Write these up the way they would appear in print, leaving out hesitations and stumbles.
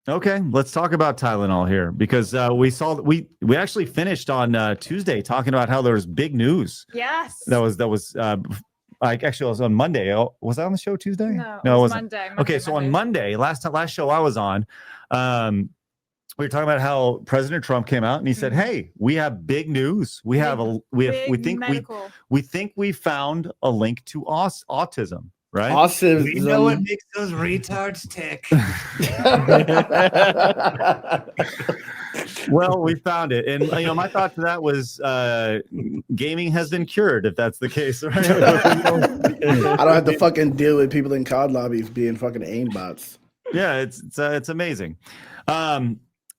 Okay, let's talk about Tylenol here because we actually finished on Tuesday talking about how there was big news. Yes. That was actually it was on Monday. Was I on the show Tuesday? No, it was wasn't. Monday. Okay, so on Monday, last show I was on, we were talking about how President Trump came out and he said, "Hey, we have big news. We think we found a link to autism." Right? Autism. We know what makes those retards tick. Well, we found it, and my thought to that was gaming has been cured if that's the case, right? I don't have to fucking deal with people in COD lobbies being fucking aimbots. Yeah, it's amazing.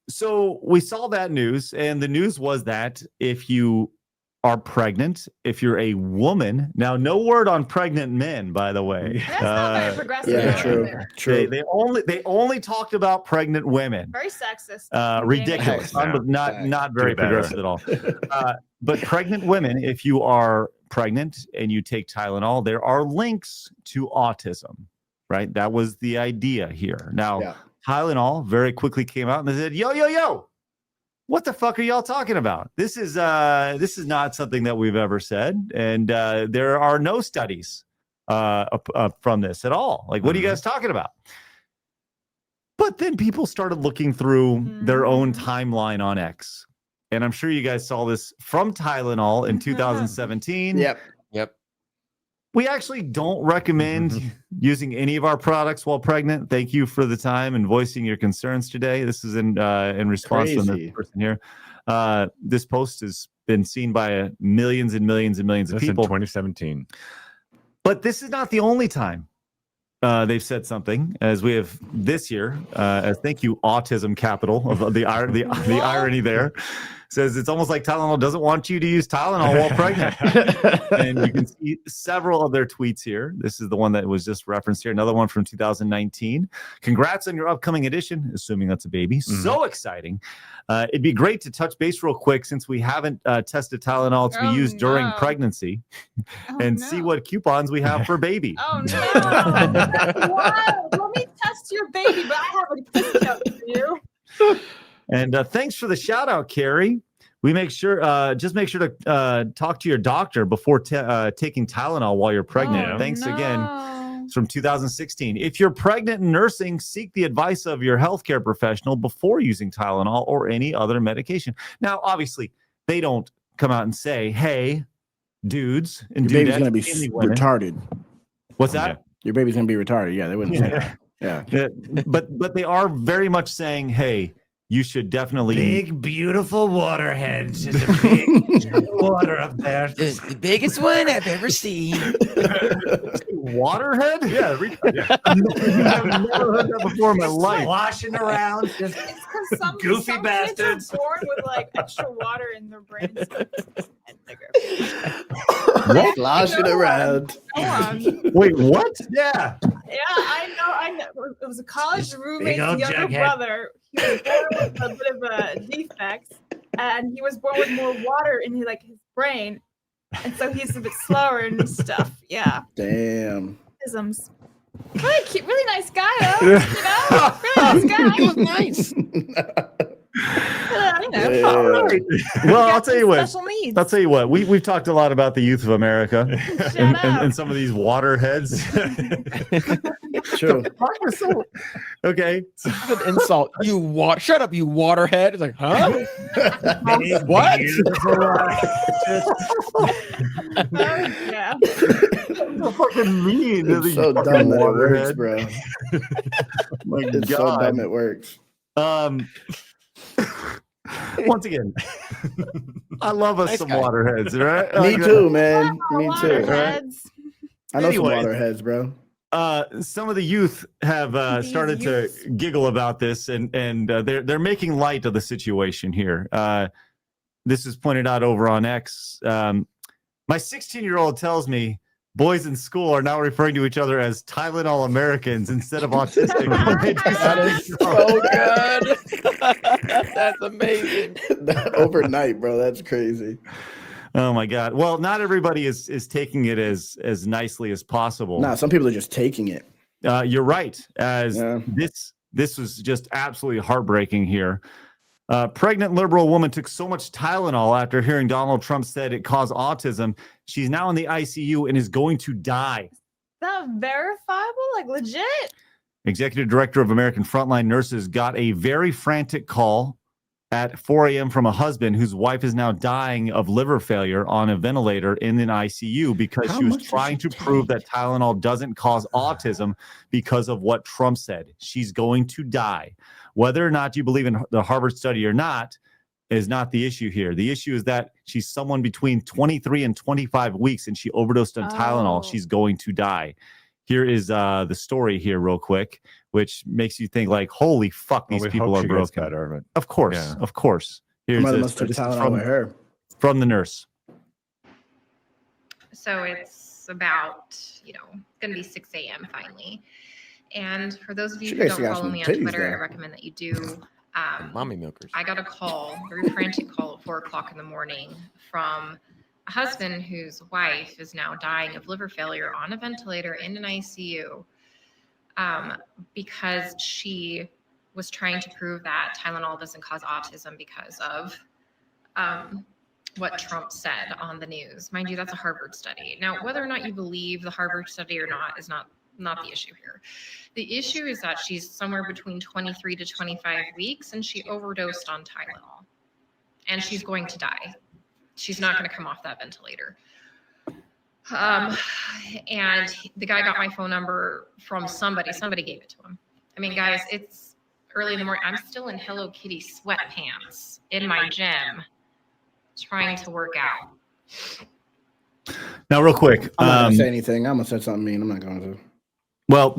So we saw that news, and the news was that if you are pregnant, if you're a woman, now no word on pregnant men, by the way. That's not very progressive. Yeah, true. They only talked about pregnant women. Very sexist. Ridiculous. Not very progressive at all. But pregnant women, if you are pregnant and you take Tylenol, there are links to autism, right? That was the idea here. Now, Tylenol very quickly came out and they said, yo, what the fuck are y'all talking about? This is not something that we've ever said, and there are no studies from this at all. Like, what are you guys talking about? But then people started looking through their own timeline on X, and I'm sure you guys saw this from Tylenol in 2017. Yep. We actually don't recommend using any of our products while pregnant. Thank you for the time and voicing your concerns today. This is in response to this person here. This post has been seen by millions and millions and millions of people. In 2017. But this is not the only time they've said something, as we have this year. As thank you, Autism Capital, of the irony there. Says it's almost like Tylenol doesn't want you to use Tylenol while pregnant. And you can see several of their tweets here. This is the one that was just referenced here. Another one from 2019. Congrats on your upcoming edition, assuming that's a baby. So exciting. It'd be great to touch base real quick since we haven't tested Tylenol to be used during pregnancy and see what coupons we have for baby. Oh, no. Wow. Let me test your baby, but I have a discount for you. And thanks for the shout out, Carrie. We make sure, just make sure to talk to your doctor before taking Tylenol while you're pregnant. Thanks again. It's from 2016. If you're pregnant and nursing, seek the advice of your healthcare professional before using Tylenol or any other medication. Now, obviously, they don't come out and say, "Hey, dudes and your baby's going to be retarded." What's that? Your baby's going to be retarded. Yeah, they wouldn't say that. Yeah. But they are very much saying, "Hey, you should definitely..." Big, beautiful waterheads. Just a big water up there. The biggest one I've ever seen. Waterhead? Yeah. I've never heard that before in my life. Washing around. Just Some goofy kids bastards. are born with like extra water in their brains. What? Sloshing around. Go on. Wait, what? Yeah. Yeah, I know. It was a college roommate's Big old younger jughead. brother. He was born with a bit of a defect, and he was born with more water in his brain, and so he's a bit slower and stuff. Yeah. Damn. Isms. Really cute, really nice guy, though. Really nice guy. He was nice. All right. Well, I'll tell you what. Special needs. I'll tell you what. We've talked a lot about the youth of America and some of these waterheads. True. Okay. It's an insult. Shut up, you waterhead. It's like, huh? What? Yeah. So fucking mean. It's so dumb that it works, bro. My It's so God. dumb it works. Once again, I love us some waterheads, right? Me too, man. Me too. Waterheads. I know Anyway. some waterheads, bro. Some of the youth have started to giggle about this, and they're making light of the situation here. This is pointed out over on X. My 16-year-old tells me boys in school are now referring to each other as Tylenol Americans instead of autistic. That is so good. That's amazing. Overnight, bro. That's crazy. Oh my God. Well, not everybody is taking it as nicely as possible. Nah, some people are just taking it. You're right. As this this was just absolutely heartbreaking here. Pregnant liberal woman took so much Tylenol after hearing Donald Trump said it caused autism. She's now in the ICU and is going to die. Is that verifiable? Like legit? Executive Director of American Frontline Nurses got a very frantic call at 4 a.m. from a husband whose wife is now dying of liver failure on a ventilator in an ICU because she was trying to prove that Tylenol doesn't cause autism because of what Trump said. She's going to die. Whether or not you believe in the Harvard study or not is not the issue here. The issue is that she's someone between 23 and 25 weeks and she overdosed on Tylenol. She's going to die. Here is the story here real quick, which makes you think like, holy fuck, these people are broken. Better, of course, of course. Here's from the nurse. So it's about, going to be 6 a.m. finally. And for those of you who don't follow me on Twitter, I recommend that you do. Mommy milkers. I got a call, a very frantic call at 4 o'clock in the morning from a husband whose wife is now dying of liver failure on a ventilator in an ICU because she was trying to prove that Tylenol doesn't cause autism because of what Trump said on the news. Mind you, that's a Harvard study. Now, whether or not you believe the Harvard study or not is not the issue here. The issue is that she's somewhere between 23 to 25 weeks and she overdosed on Tylenol and she's going to die. She's not going to come off that ventilator. And the guy got my phone number from somebody. Somebody gave it to him. I mean, guys, it's early in the morning. I'm still in Hello Kitty sweatpants in my gym trying to work out. Now, real quick. I'm not going to say anything. I'm going to say something mean. I'm not going to. Well,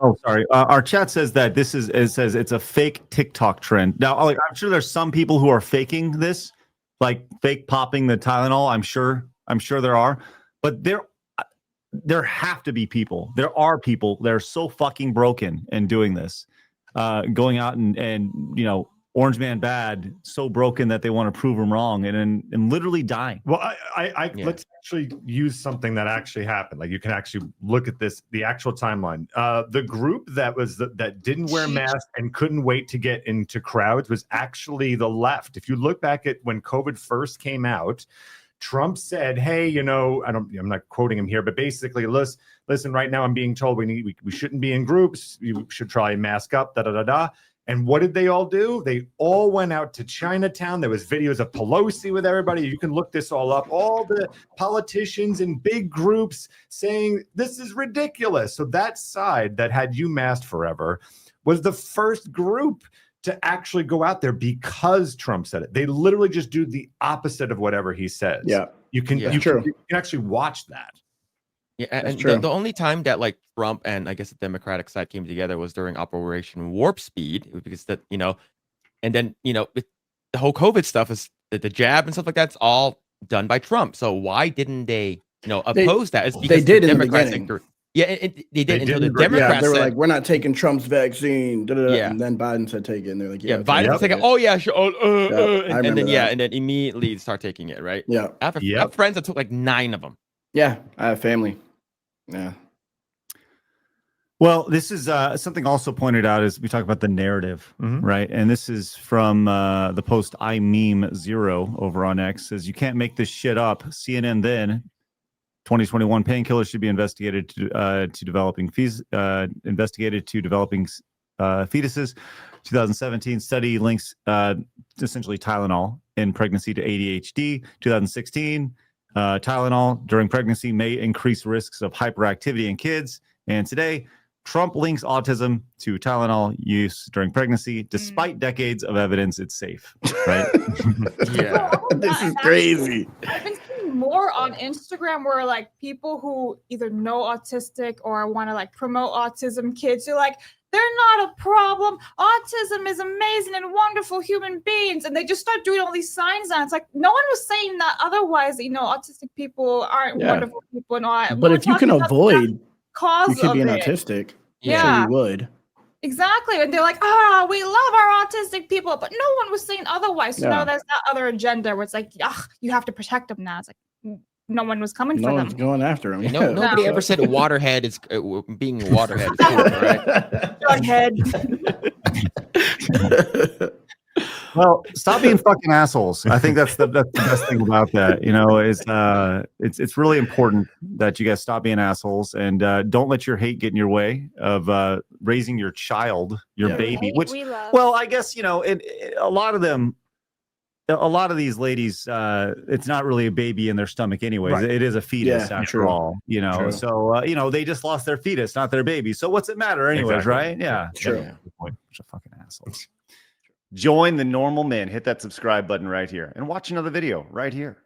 oh, sorry. Our chat says that it says it's a fake TikTok trend. Now, I'm sure there's some people who are faking this, like fake popping the Tylenol. I'm sure there are, but there have to be people. There are people that are so fucking broken and doing this, going out and Orange Man bad, so broken that they want to prove him wrong and literally dying. Well, let's actually use something that actually happened. Like you can actually look at this, the actual timeline. The group that didn't wear masks and couldn't wait to get into crowds was actually the left. If you look back at when COVID first came out, Trump said, "Hey, I'm not quoting him here, but basically, listen. Right now, I'm being told we shouldn't be in groups. You should try and mask up. Da da da da." And what did they all do? They all went out to Chinatown. There was videos of Pelosi with everybody. You can look this all up. All the politicians in big groups saying this is ridiculous. So that side that had you masked forever was the first group to actually go out there because Trump said it. They literally just do the opposite of whatever he says. Yeah, you can actually watch that. Yeah, and the only time that like Trump and I guess the Democratic side came together was during Operation Warp Speed, because and then the whole COVID stuff is the jab and stuff like that's all done by Trump. So why didn't they oppose that? It's because they did the in the Democrats beginning. They did until the Democrats they were said, like, we're not taking Trump's vaccine. And then Biden said take it, and they're like, Biden said, oh yeah, sure. And then immediately start taking it, right? Yeah, I have friends that took like 9 of them. Yeah, I have family. Yeah. Well, this is something also pointed out as we talk about the narrative, right? And this is from the post I meme 0 over on X. Says you can't make this shit up. CNN then 2021 painkillers should be investigated to developing fetuses. 2017 study links essentially Tylenol in pregnancy to ADHD. 2016. Tylenol during pregnancy may increase risks of hyperactivity in kids. And today, Trump links autism to Tylenol use during pregnancy, despite decades of evidence it's safe. Right? Yeah. This is crazy. I've been seeing more on Instagram where like people who either know autistic or want to like promote autism kids, you're like, they're not a problem. Autism is amazing and wonderful human beings. And they just start doing all these signs on. It's like, no one was saying that otherwise, autistic people aren't wonderful people and all that. But if you can avoid cause you could be an it. autistic. Yeah. So you would. Exactly. And they're like, we love our autistic people. But no one was saying otherwise. So now there's that other agenda where it's like, you have to protect them now. It's like, no one was coming No for one's them. going after him. No, nobody ever said a waterhead is being a waterhead is cool, right? Jughead. Well, stop being fucking assholes. I think that's the best thing about that. You know, is it's really important that you guys stop being assholes and don't let your hate get in your way of raising your child, your baby. Which, well, I guess you know, a lot of them. A lot of these ladies, it's not really a baby in their stomach anyways. Right. It is a fetus after all, you know. True. So, you know, they just lost their fetus, not their baby. So what's it matter anyways, Exactly. right? Yeah. True. Yeah. Good point. Bunch of fucking assholes. Join the normal men. Hit that subscribe button right here and watch another video right here.